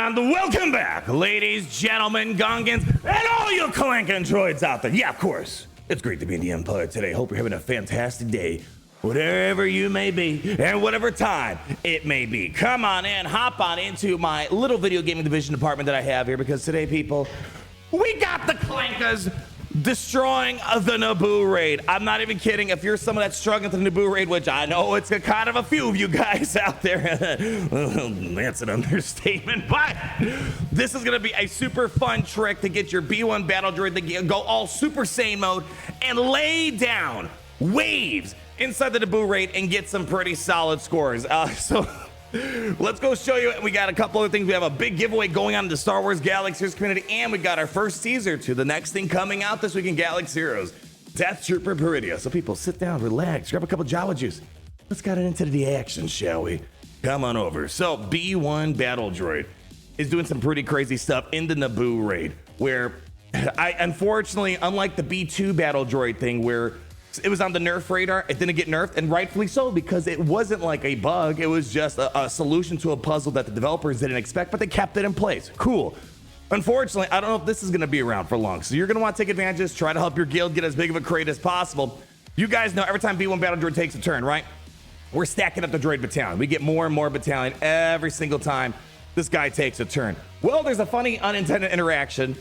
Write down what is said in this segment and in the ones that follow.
And welcome back, ladies, gentlemen, gungans, and all you clanking droids out there. Yeah, of course. It's great to be in the Empire today. Hope you're having a fantastic day, whatever you may be, and whatever time it may be. Come on in, hop on into my little video gaming division department that I have here, because today, people, we got the clankers destroying the Naboo raid. I'm not even kidding. If you're someone that's struggling with the Naboo raid, which I know it's a kind of a few of you guys out there, that's an understatement, but this is gonna be a super fun trick to get your B1 battle droid to go all Super Saiyan mode and lay down waves inside the Naboo raid and get some pretty solid scores. So let's go show you. We got a couple other things. We have a big giveaway going on in the Star Wars Galaxy community, and we got our first teaser to the next thing coming out this week in Galaxy Heroes, Death Trooper Peridia. So people, sit down, relax, grab a cup of Java juice. Let's get into the action, shall we? Come on over. So B1 Battle Droid is doing some pretty crazy stuff in the Naboo raid, where I unfortunately, unlike the B2 Battle Droid thing, where it was on the nerf radar, it didn't get nerfed, and rightfully so, because it wasn't like a bug. It was just a solution to a puzzle that the developers didn't expect, but they kept it in place. Cool. Unfortunately, I don't know if this is going to be around for long, so you're going to want to take advantage of this, try to help your guild get as big of a crate as possible. You guys know every time B1 Battle Droid takes a turn, right? We're stacking up the droid battalion. We get more and more battalion every single time this guy takes a turn. Well, there's a funny unintended interaction,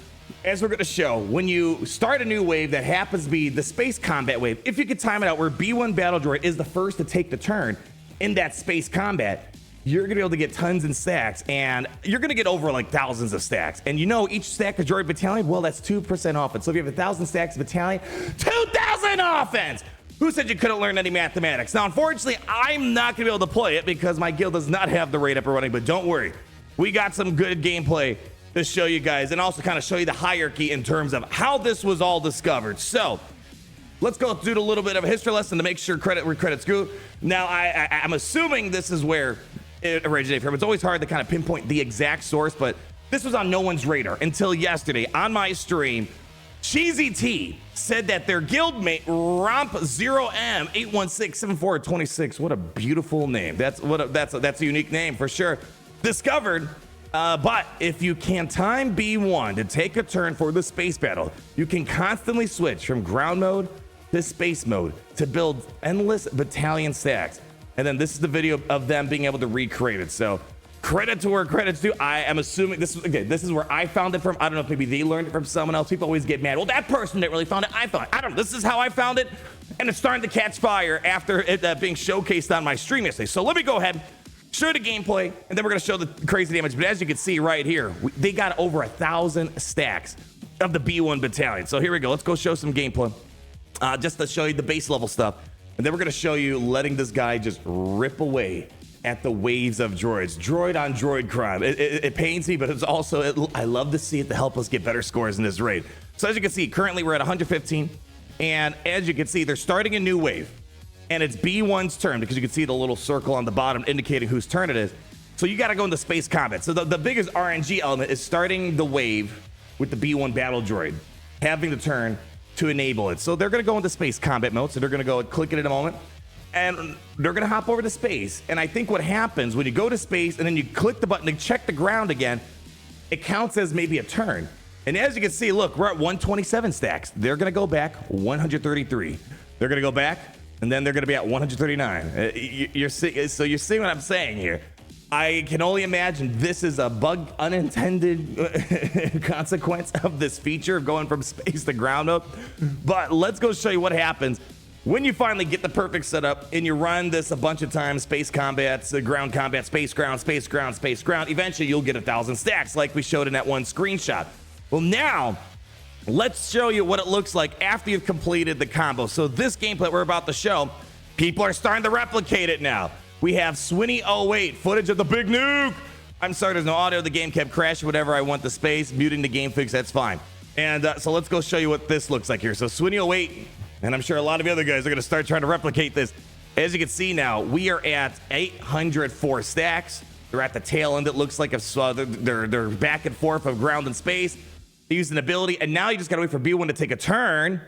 as we're going to show, when you start a new wave that happens to be the space combat wave. If you could time it out where B1 Battle Droid is the first to take the turn in that space combat, you're going to be able to get tons and stacks, and you're going to get over like thousands of stacks. And you know, each stack of droid battalion, well, that's 2% offense. So if you have 1,000 stacks of battalion, 2,000 offense. Who said you couldn't learn any mathematics? Now, unfortunately, I'm not going to be able to play it because my guild does not have the raid up and running, but don't worry. We got some good gameplay to show you guys, and also kind of show you the hierarchy in terms of how this was all discovered. So let's go through a little bit of a history lesson to make sure credit where credit's due. Now, I'm assuming this is where it originated from. It's always hard to kind of pinpoint the exact source, but this was on no one's radar until yesterday on my stream. Cheesy T said that their guildmate Romp0M8167426, what a beautiful name. That's a unique name for sure. Discovered. But if you can time B1 to take a turn for the space battle, you can constantly switch from ground mode to space mode to build endless battalion stacks. And then this is the video of them being able to recreate it. So credit to where credit's due. I am assuming this is where I found it from. I don't know if maybe they learned it from someone else. People always get mad. Well, that person didn't really found it. I found it. I don't know. This is how I found it. And it's starting to catch fire after it being showcased on my stream yesterday. So let me go ahead, show the gameplay, and then we're going to show the crazy damage. But as you can see right here, they got over 1,000 stacks of the B1 battalion. So here we go. Let's go show some gameplay just to show you the base level stuff. And then we're going to show you letting this guy just rip away at the waves of droids. Droid on droid crime. It pains me, but it's also, I love to see it to help us get better scores in this raid. So as you can see, currently we're at 115. And as you can see, they're starting a new wave. And it's B1's turn, because you can see the little circle on the bottom indicating whose turn it is. So you got to go into space combat. So the biggest RNG element is starting the wave with the B1 Battle Droid having the turn to enable it. So they're going to go into space combat mode. So they're going to go and click it in a moment, and they're going to hop over to space. And I think what happens when you go to space and then you click the button to check the ground again, it counts as maybe a turn. And as you can see, look, we're at 127 stacks. They're going to go back 133. They're going to go back, and then they're going to be at 139. You're seeing what I'm saying here. I can only imagine this is a bug, unintended consequence of this feature of going from space to ground mode. But let's go show you what happens when you finally get the perfect setup and you run this a bunch of times. Space combats, ground combat, space ground, space ground, space ground. Eventually you'll get 1,000 stacks like we showed in that one screenshot. Well, now let's show you what it looks like after you've completed the combo. So this gameplay we're about to show, people are starting to replicate it now. We have Swinny08 footage of the big nuke. I'm sorry, there's no audio. The game kept crashing whenever I went to space. Muting the game fix, that's fine. And so let's go show you what this looks like here. So Swinny08, and I'm sure a lot of the other guys are going to start trying to replicate this. As you can see now, we are at 804 stacks. They're at the tail end. It looks like they're back and forth of ground and space. They use an ability, and now you just got to wait for B1 to take a turn.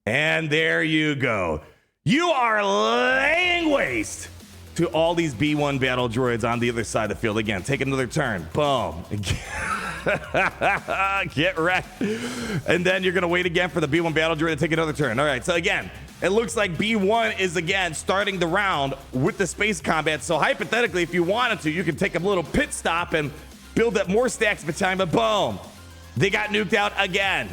And there you go. You are laying waste to all these B1 battle droids on the other side of the field. Again, take another turn. Boom. Get wrecked. And then you're going to wait again for the B1 battle droid to take another turn. All right, so again, it looks like B1 is again starting the round with the space combat. So hypothetically, if you wanted to, you can take a little pit stop and build up more stacks of time, but boom, they got nuked out again.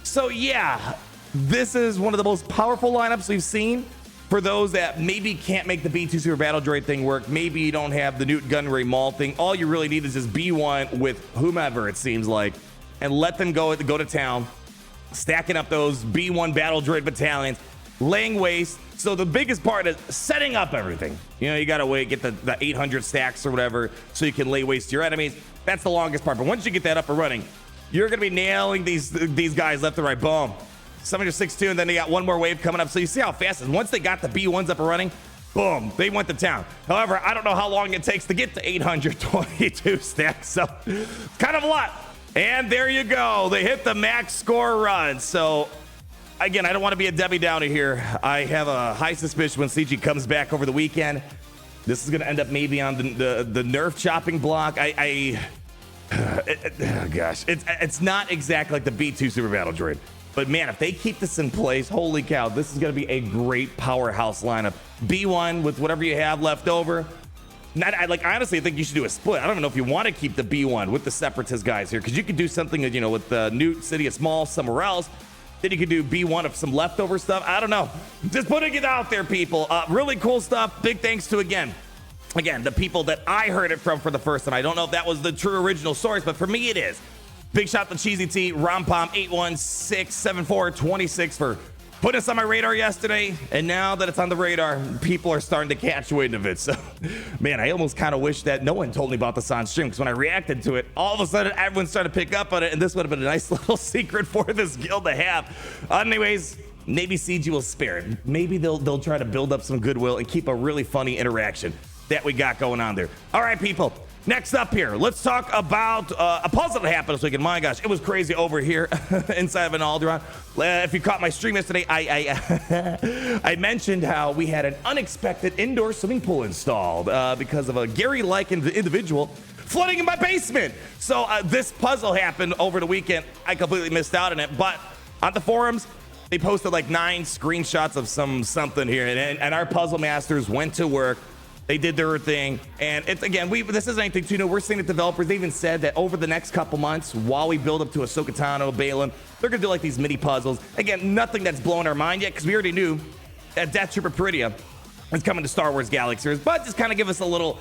So yeah, this is one of the most powerful lineups we've seen. For those that maybe can't make the B2 Super Battle Droid thing work, maybe you don't have the Newt Gunray Maul thing, all you really need is just B1 with whomever, it seems like, and let them go to town, stacking up those B1 Battle Droid battalions, laying waste. So the biggest part is setting up everything. You know, you gotta wait, get the 800 stacks or whatever so you can lay waste to your enemies. That's the longest part, but once you get that up and running, you're gonna be nailing these guys left and right. Boom. 762, and then they got one more wave coming up. So you see how fast it is. Once they got the B1s up and running, boom, they went to town. However, I don't know how long it takes to get to 822 stacks, so kind of a lot. And there you go. They hit the max score run. So again, I don't want to be a Debbie Downer here. I have a high suspicion when CG comes back over the weekend, this is going to end up maybe on the nerf chopping block. Gosh, it's not exactly like the B2 Super Battle Droid. But man, if they keep this in place, holy cow, this is going to be a great powerhouse lineup. B1 with whatever you have left over. I honestly think you should do a split. I don't even know if you want to keep the B1 with the Separatist guys here, because you could do something, you know, with the Newt, Sidious Maul, somewhere else. Then you could do B1 of some leftover stuff. I don't know. Just putting it out there, people. Really cool stuff. Big thanks to, again, the people that I heard it from for the first time. I don't know if that was the true original source, but for me, it is. Big shout to Cheesy T, Rompom8167426 for putting us on my radar yesterday. And now that it's on the radar, people are starting to catch wind of it. So, man, I almost kind of wish that no one told me about this on stream, because when I reacted to it, all of a sudden everyone started to pick up on it, and this would have been a nice little secret for this guild to have. Anyways, maybe CG will spare it. Maybe they'll try to build up some goodwill and keep a really funny interaction that we got going on there. All right, people. Next up here, let's talk about a puzzle that happened this weekend. My gosh, it was crazy over here inside of an Alderaan. If you caught my stream yesterday, I mentioned how we had an unexpected indoor swimming pool installed because of a Gary-like individual flooding in my basement. So this puzzle happened over the weekend. I completely missed out on it, but on the forums, they posted like 9 screenshots of something here, and our puzzle masters went to work. They did their thing, and it's, again, this isn't anything too new. We're seeing the developers, they even said that over the next couple months, while we build up to Ahsoka Tano, Balin, they're gonna do like these mini puzzles. Again, nothing that's blowing our mind yet, because we already knew that Death Trooper Peridia is coming to Star Wars Galaxies, but just kind of give us a little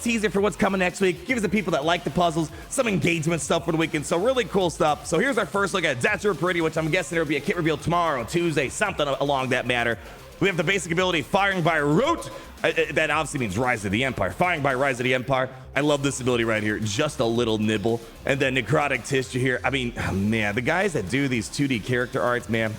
teaser for what's coming next week. Give us the people that like the puzzles some engagement stuff for the weekend. So really cool stuff. So here's our first look at Death Trooper Peridia, which I'm guessing there will be a kit reveal tomorrow, Tuesday, something along that matter. We have the basic ability, Firing by Rote. That obviously means Rise of the Empire. Firing by Rise of the Empire. I love this ability right here. Just a little nibble. And then Necrotic Tissue here. I mean, man, the guys that do these 2D character arts, man.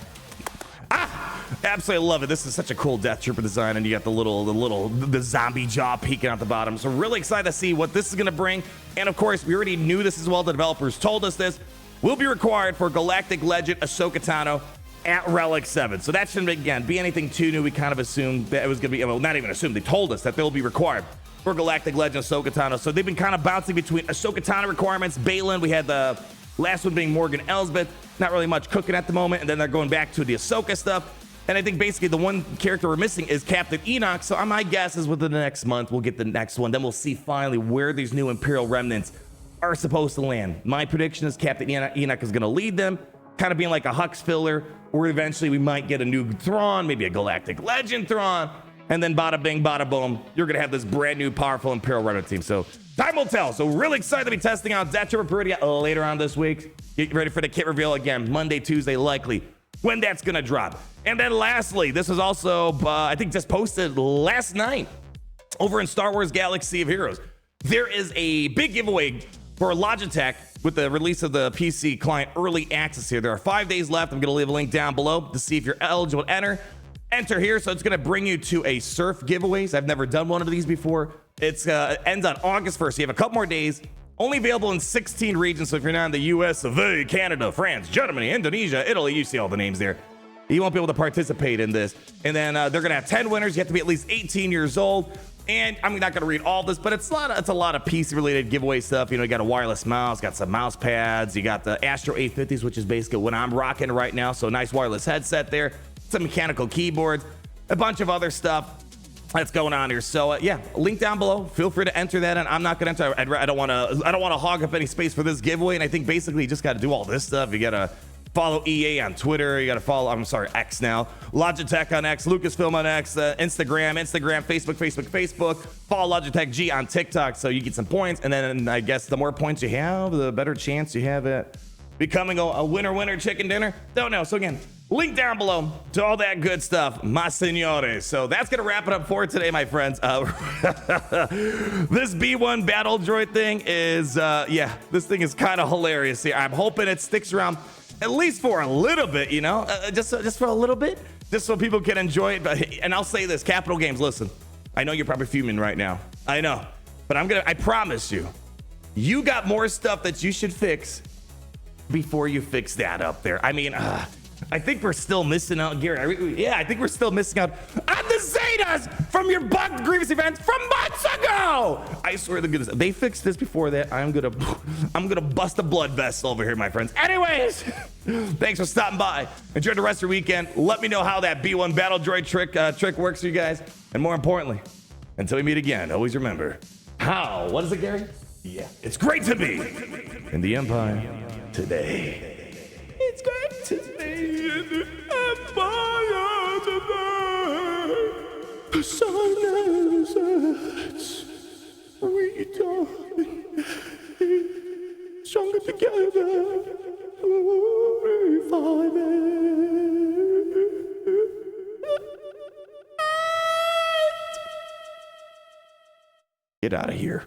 Absolutely love it. This is such a cool Death Trooper design, and you got the zombie jaw peeking out the bottom. So really excited to see what this is going to bring. And of course, we already knew this as well. The developers told us this will be required for Galactic Legend Ahsoka Tano at Relic 7. So that shouldn't, again, be anything too new. We kind of assumed that it was going to be, well, not even assumed, they told us that they'll be required for Galactic Legend Ahsoka Tano. So they've been kind of bouncing between Ahsoka Tano requirements, Balin, we had the last one being Morgan Elsbeth, not really much cooking at the moment, and then they're going back to the Ahsoka stuff. And I think basically the one character we're missing is Captain Enoch. So my guess is within the next month, we'll get the next one. Then we'll see finally where these new Imperial remnants are supposed to land. My prediction is Captain Enoch is going to lead them, kind of being like a Hux filler, or eventually we might get a new Thrawn, maybe a Galactic Legend Thrawn, and then bada bing, bada boom, you're going to have this brand new powerful Imperial remnant team. So time will tell. So really excited to be testing out Death Trooper Peridia later on this week. Get ready for the kit reveal again, Monday, Tuesday, likely, when that's going to drop. And then lastly, this is also, I think, just posted last night over in Star Wars Galaxy of Heroes. There is a big giveaway for Logitech with the release of the PC client early access here. There are 5 days left. I'm going to leave a link down below to see if you're eligible to enter here. So it's going to bring you to a surf giveaways. I've never done one of these before. It's ends on August 1st. So you have a couple more days. Only available in 16 regions. So if you're not in the US, Canada, France, Germany, Indonesia, Italy, you see all the names there. You won't be able to participate in this. And then they're going to have 10 winners. You have to be at least 18 years old. And I'm not going to read all this, but it's a lot of PC related giveaway stuff. You know, you got a wireless mouse, got some mouse pads, you got the Astro 850s, which is basically what I'm rocking right now. So nice wireless headset there, some mechanical keyboards, a bunch of other stuff that's going on here. So yeah, link down below. Feel free to enter that, and I'm not going to enter. I don't want to hog up any space for this giveaway. And I think basically you just got to do all this stuff. You got to follow EA on Twitter. You got to follow, X now. Logitech on X, Lucasfilm on X, Instagram, Facebook. Follow Logitech G on TikTok so you get some points. And then I guess the more points you have, the better chance you have at becoming a winner chicken dinner. Don't know. So again, link down below to all that good stuff, mas senores. So that's going to wrap it up for today, my friends. This B1 battle droid thing is, this thing is kind of hilarious here. I'm hoping it sticks around at least for a little bit, you know, just for a little bit, just so people can enjoy it. But, and I'll say this, Capital Games, listen, I know you're probably fuming right now. I know, but I promise you got more stuff that you should fix before you fix that up there. I mean, I think we're still missing out, Gary. I think we're still missing out on the Zetas from your bugged Grievous events from months ago. I swear to goodness, they fixed this before that. I'm gonna bust a blood vessel over here, my friends. Anyways, thanks for stopping by. Enjoy the rest of your weekend. Let me know how that B1 battle droid trick works for you guys. And more importantly, until we meet again, always remember what is it, Gary? Yeah, it's great to be in the Empire today. It's great to be in the Empire today. Silence, we die, stronger together, Get out of here.